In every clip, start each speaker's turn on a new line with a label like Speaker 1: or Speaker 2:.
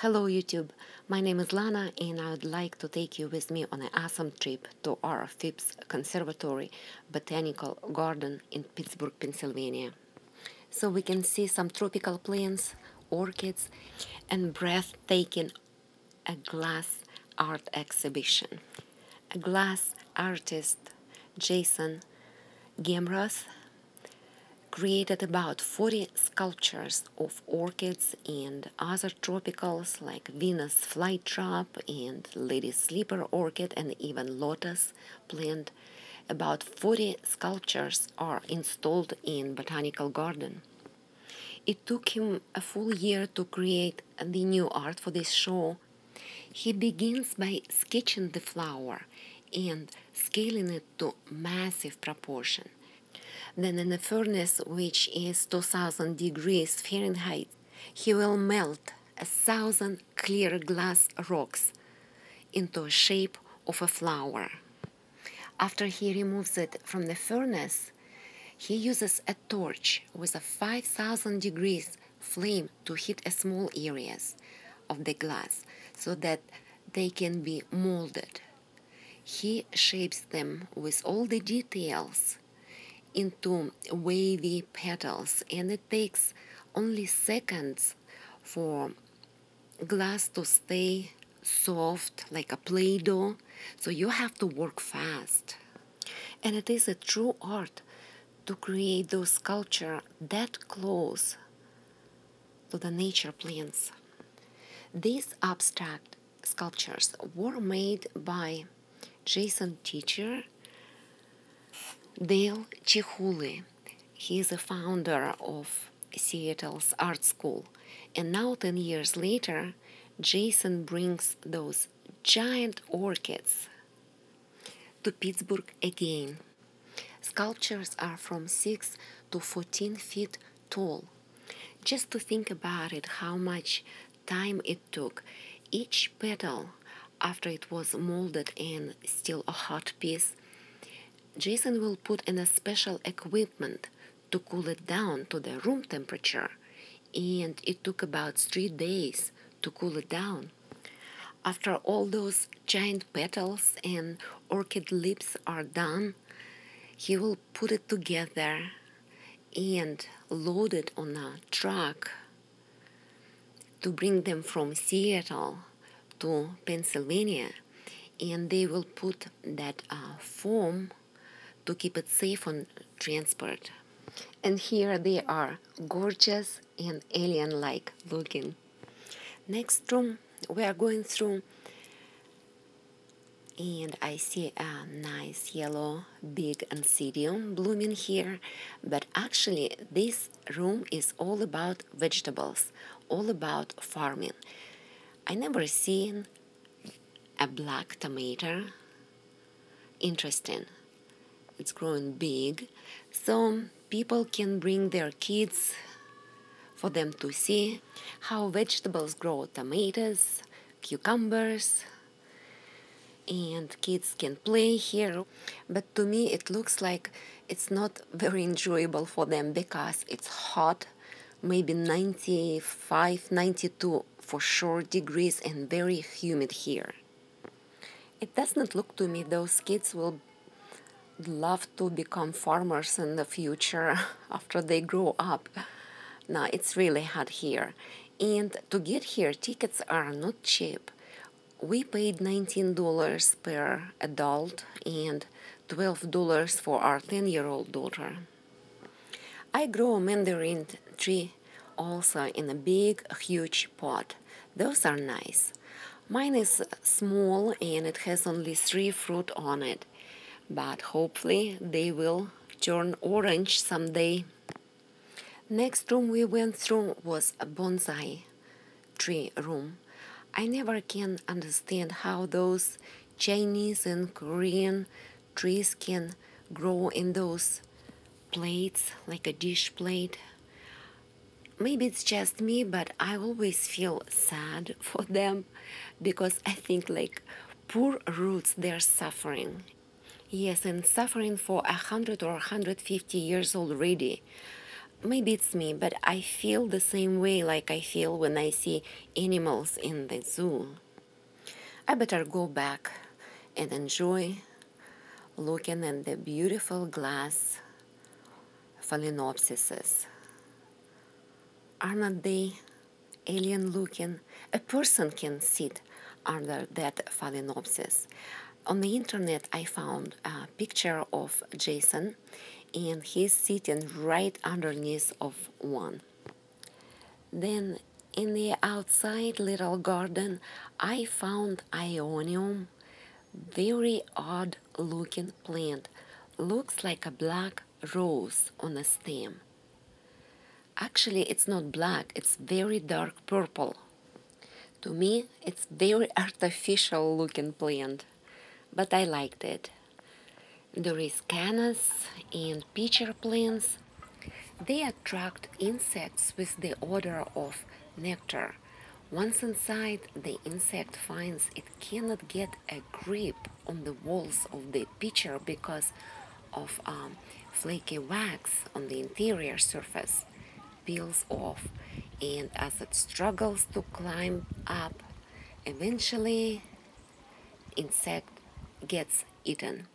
Speaker 1: Hello YouTube, my name is Lana and I would like to take you with me on an awesome trip to our Phipps conservatory botanical garden in Pittsburgh, Pennsylvania. So we can see some tropical plants, orchids, and breathtaking a glass art exhibition. A glass artist, Jason Gamroth, created about 40 sculptures of orchids and other tropicals like Venus flytrap and lady sleeper orchid and even lotus plant. About 40 sculptures are installed in botanical garden. It took him a full year to create the new art for this show. He begins by sketching the flower and scaling it to massive proportion. Then in a furnace which is 2000 degrees Fahrenheit, he will melt 1,000 clear glass rocks into a shape of a flower. After he removes it from the furnace, he uses a torch with a 5,000 degrees flame to hit small areas of the glass so that they can be molded. He shapes them with all the details into wavy petals, and it takes only seconds for glass to stay soft like a Play-Doh, so you have to work fast. And it is a true art to create those sculptures that close to the nature plants. These abstract sculptures were made by Jason's teacher, Dale Chihuly. He is the founder of Seattle's art school. And now 10 years later, Jason brings those giant orchids to Pittsburgh again. Sculptures are from 6 to 14 feet tall. Just to think about it, how much time it took. Each petal, after it was molded and still a hot piece, Jason will put in a special equipment to cool it down to the room temperature, and it took about 3 days to cool it down. After all those giant petals and orchid lips are done, he will put it together and load it on a truck to bring them from Seattle to Pennsylvania, and they will put that foam to keep it safe on transport. And here they are, gorgeous and alien-like looking. Next room we are going through, and I see a nice yellow big Anthurium blooming here, but actually this room is all about vegetables, all about farming. I never seen a black tomato. Interesting. It's growing big, so people can bring their kids for them to see how vegetables grow, tomatoes, cucumbers, and kids can play here. But to me it looks like it's not very enjoyable for them because it's hot, maybe 95, 92 for sure degrees, and very humid here. It does not look to me those kids will love to become farmers in the future after they grow up. Now it's really hot here, and to get here tickets are not cheap. We paid $19 per adult and $12 for our 10-year-old daughter. I grow a mandarin tree also in a big huge pot. Those are nice. Mine is small and it has only 3 fruit on it, but hopefully they will turn orange someday. Next room we went through was a bonsai tree room. I never can understand how those Chinese and Korean trees can grow in those plates, like a dish plate. Maybe it's just me, but I always feel sad for them because I think like poor roots, they're suffering. Yes, and suffering for 100 or 150 years already. Maybe it's me, but I feel the same way like I feel when I see animals in the zoo. I better go back and enjoy looking at the beautiful glass phalaenopsises. Are not they alien looking? A person can sit under that phalaenopsis. On the internet, I found a picture of Jason, and he's sitting right underneath of one. Then in the outside little garden, I found Ionium, very odd looking plant. Looks like a black rose on a stem. Actually, it's not black, it's very dark purple. To me, it's very artificial looking plant, but I liked it. There is cannas and pitcher plants. They attract insects with the odor of nectar. Once inside, the insect finds it cannot get a grip on the walls of the pitcher because of flaky wax on the interior surface peels off, and as it struggles to climb up, eventually insect gets eaten.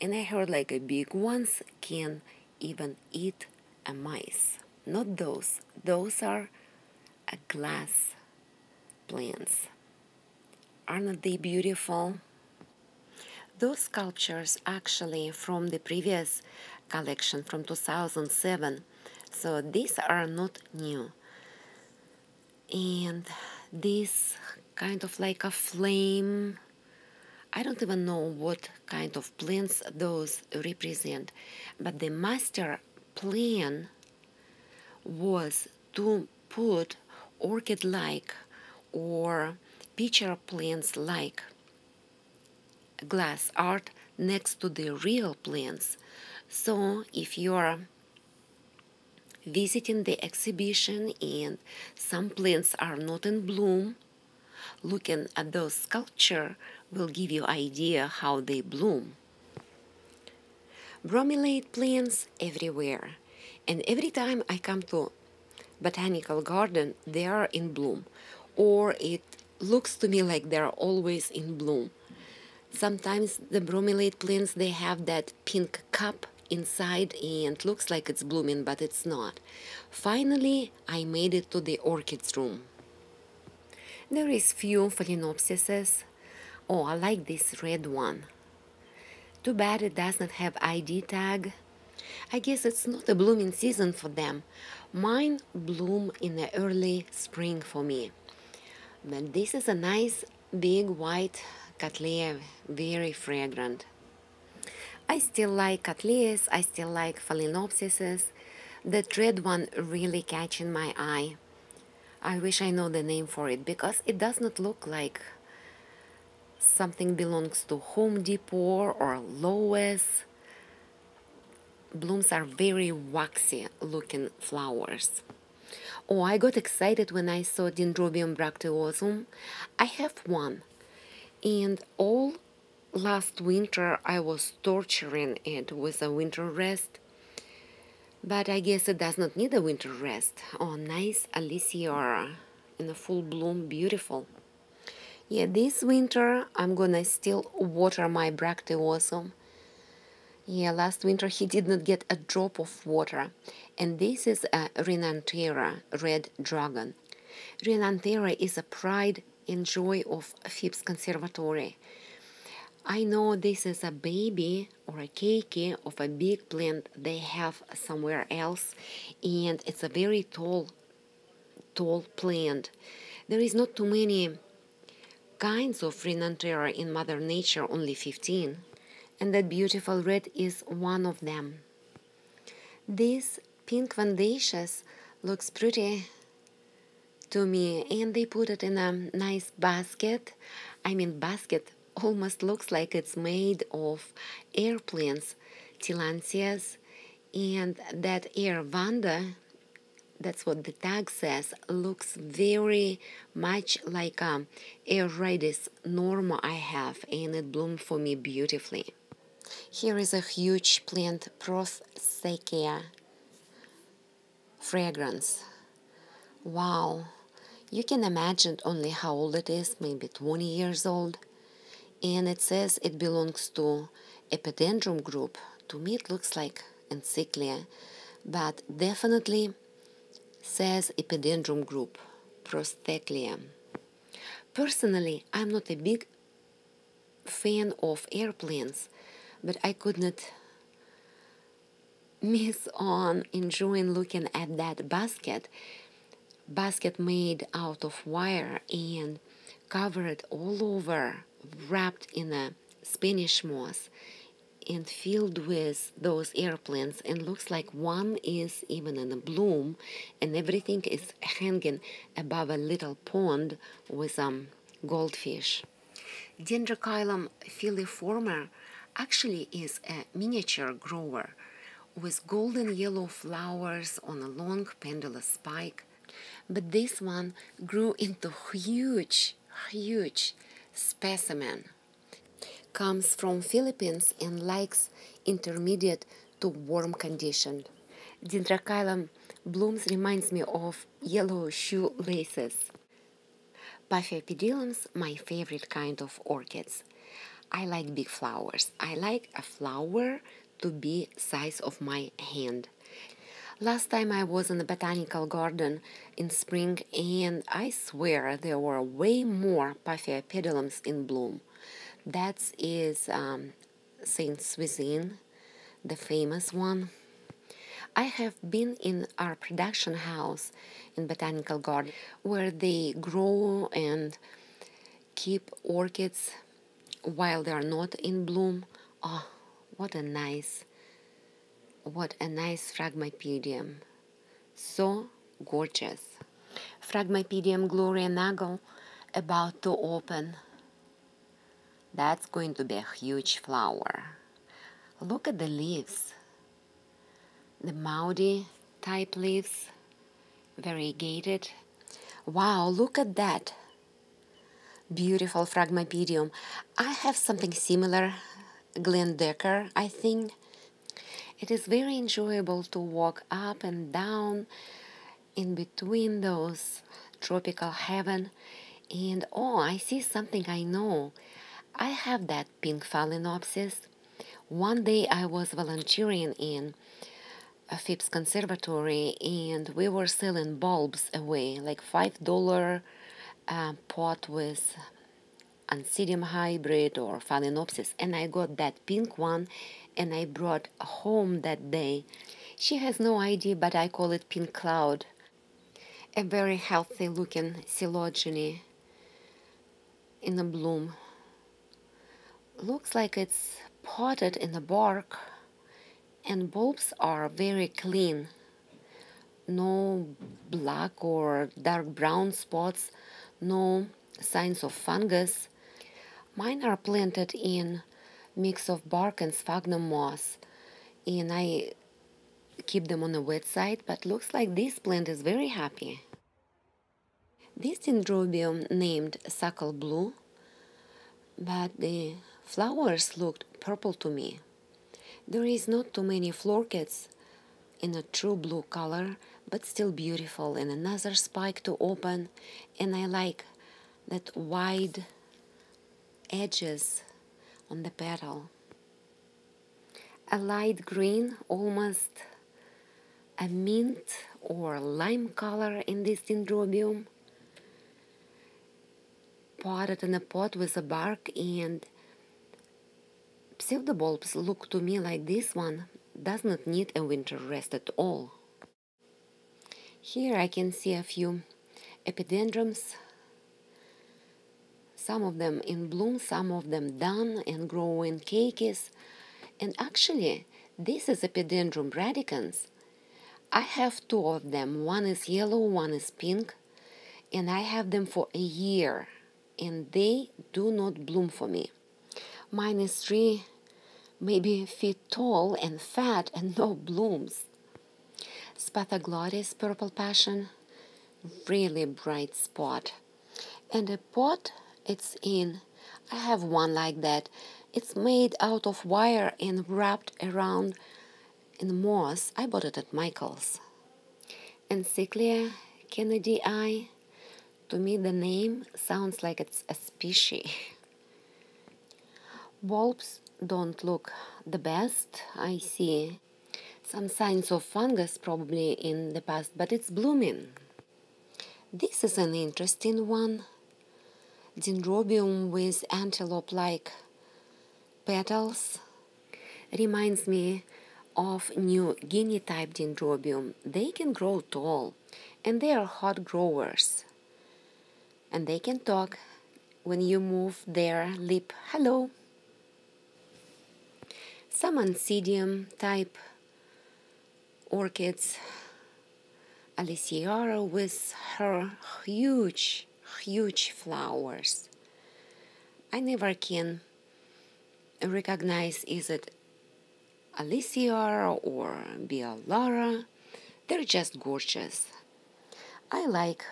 Speaker 1: And I heard like a big ones can even eat a mice. Not those. Those are a glass plants. Aren't they beautiful? Those sculptures actually from the previous collection from 2007. So these are not new. And this kind of like a flame, I don't even know what kind of plants those represent, but the master plan was to put orchid-like or pitcher plants-like glass art next to the real plants. So if you're visiting the exhibition and some plants are not in bloom, looking at those sculptures will give you idea how they bloom. Bromeliad plants everywhere, and every time I come to botanical garden, they are in bloom, or it looks to me like they're always in bloom. Sometimes the bromeliad plants, they have that pink cup inside and looks like it's blooming, but it's not. Finally, I made it to the orchids room. There is few phalaenopsises. Oh, I like this red one. Too bad it does not have ID tag. I guess it's not a blooming season for them. Mine bloom in the early spring for me. But this is a nice big white cattleya, very fragrant. I still like cattleyas, I still like phalaenopsises. That red one really catching my eye. I wish I know the name for it because it does not look like something belongs to Home Depot or Lowe's. Blooms are very waxy looking flowers. Oh, I got excited when I saw Dendrobium bracteosum. I have one, and all last winter I was torturing it with a winter rest, but I guess it does not need a winter rest. Oh, nice Aliciora in a full bloom, beautiful. Yeah, this winter I'm gonna still water my bracteosum. Yeah, last winter he did not get a drop of water. And this is a Renanthera, red dragon. Renanthera is a pride and joy of Phipps conservatory. I know this is a baby or a keiki of a big plant they have somewhere else, and it's a very tall plant. There is not too many kinds of Renanthera in Mother Nature, only 15, and that beautiful red is one of them. This pink Vandaceous looks pretty to me, and they put it in a nice basket. Basket almost looks like it's made of air plants, tillandsias, and that air vanda, that's what the tag says, looks very much like air radius norma I have, and it bloomed for me beautifully. Here is a huge plant, Prothsakea. fragrance. Wow, you can imagine only how old it is, maybe 20 years old. And it says it belongs to epidendrum group. To me it looks like encyclia, but definitely says epidendrum group, Prostheclia. Personally, I'm not a big fan of airplanes, but I could not miss on enjoying looking at that basket made out of wire and covered all over, wrapped in a Spanish moss and filled with those airplanes, and looks like one is even in a bloom, and everything is hanging above a little pond with goldfish. Dendrochilum filiforme actually is a miniature grower with golden yellow flowers on a long pendulous spike, but this one grew into huge specimen. Comes from Philippines and likes intermediate to warm condition. Dendrochilum blooms reminds me of yellow shoelaces. Paphiopedilums, my favorite kind of orchids. I like big flowers. I like a flower to be size of my hand. Last time I was in the botanical garden in spring, and I swear there were way more Paphiopedilums in bloom. That is Saint Swithin, the famous one. I have been in our production house in botanical garden where they grow and keep orchids while they are not in bloom. Oh, what a nice Phragmipedium. So gorgeous. Phragmipedium Gloria Nagel about to open. That's going to be a huge flower. Look at the leaves. The Maudi type leaves, variegated. Wow, look at that. Beautiful Phragmipedium. I have something similar, Glendecker, I think. It is very enjoyable to walk up and down in between those tropical heaven. And oh, I see something I know. I have that pink Phalaenopsis. One day I was volunteering in a Phipps conservatory, and we were selling bulbs away, like $5 pot with Oncidium hybrid or Phalaenopsis, and I got that pink one and I brought home that day. She has no idea, but I call it pink cloud. A very healthy looking coelogeny in a bloom. Looks like it's potted in the bark, and bulbs are very clean. No black or dark brown spots, no signs of fungus. Mine are planted in mix of bark and sphagnum moss, and I keep them on the wet side, but looks like this plant is very happy. This dendrobium named Suckle Blue, but the flowers looked purple to me. There is not too many florets in a true blue color, but still beautiful, and another spike to open, and I like that wide edges on the petal. A light green, almost a mint or lime color in this dendrobium, potted in a pot with a bark, and pseudobulbs look to me like this one does not need a winter rest at all. Here I can see a few epidendrums, some of them in bloom, some of them done and growing cakeys. And actually, this is Epidendrum radicans. I have two of them. One is yellow, one is pink, and I have them for a year, and they do not bloom for me. Mine is 3, maybe feet tall and fat and no blooms. Spathoglottis purple passion, really bright spot. And a pot it's in, I have one like that. It's made out of wire and wrapped around in moss. I bought it at Michael's. Encyclia kennedyi. To me, the name sounds like it's a species. Bulbs don't look the best. I see some signs of fungus probably in the past, but it's blooming. This is an interesting one. Dendrobium with antelope-like petals. Reminds me of New Guinea type dendrobium. They can grow tall, and they are hot growers. And they can talk when you move their lip. Hello. Some Oncidium type orchids. Aliciara with her huge flowers. I never can recognize is it Aliciara or Bialara. They're just gorgeous. I like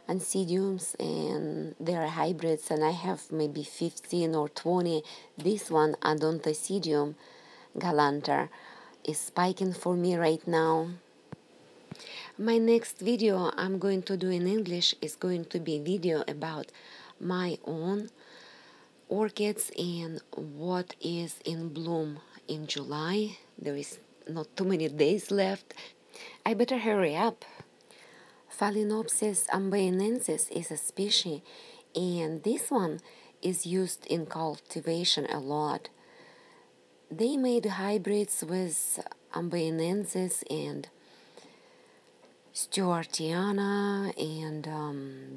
Speaker 1: Oncidiums and their hybrids, and I have maybe 15 or 20. This one, Odontocidium galanter, is spiking for me right now. My next video I'm going to do in English is going to be a video about my own orchids and what is in bloom in July. There is not too many days left. I better hurry up. Phalaenopsis amboinensis is a species, and this one is used in cultivation a lot. They made hybrids with amboinensis and Stewartiana and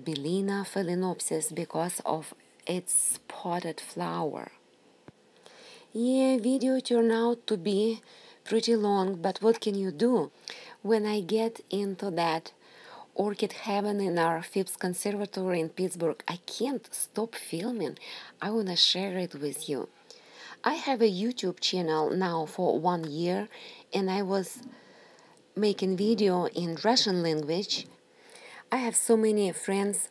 Speaker 1: Bellina phalaenopsis because of its spotted flower. Yeah, video turned out to be pretty long, but what can you do? When I get into that orchid heaven in our Phipps conservatory in Pittsburgh, I can't stop filming. I want to share it with you. I have a YouTube channel now for 1 year, and I was making video in Russian language. I have so many friends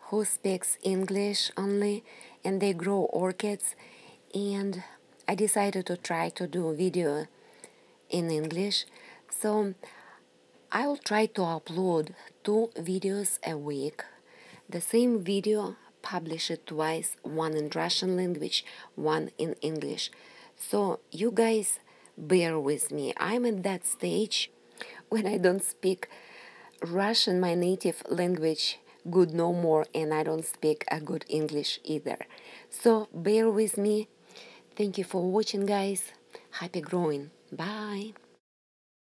Speaker 1: who speaks English only, and they grow orchids, and I decided to try to do video in English. So I will try to upload 2 videos a week. The same video, publish it twice, one in Russian language, one in English. So you guys bear with me. I'm at that stage when I don't speak Russian, my native language, good no more, and I don't speak a good English either. So bear with me. Thank you for watching, guys. Happy growing. Bye.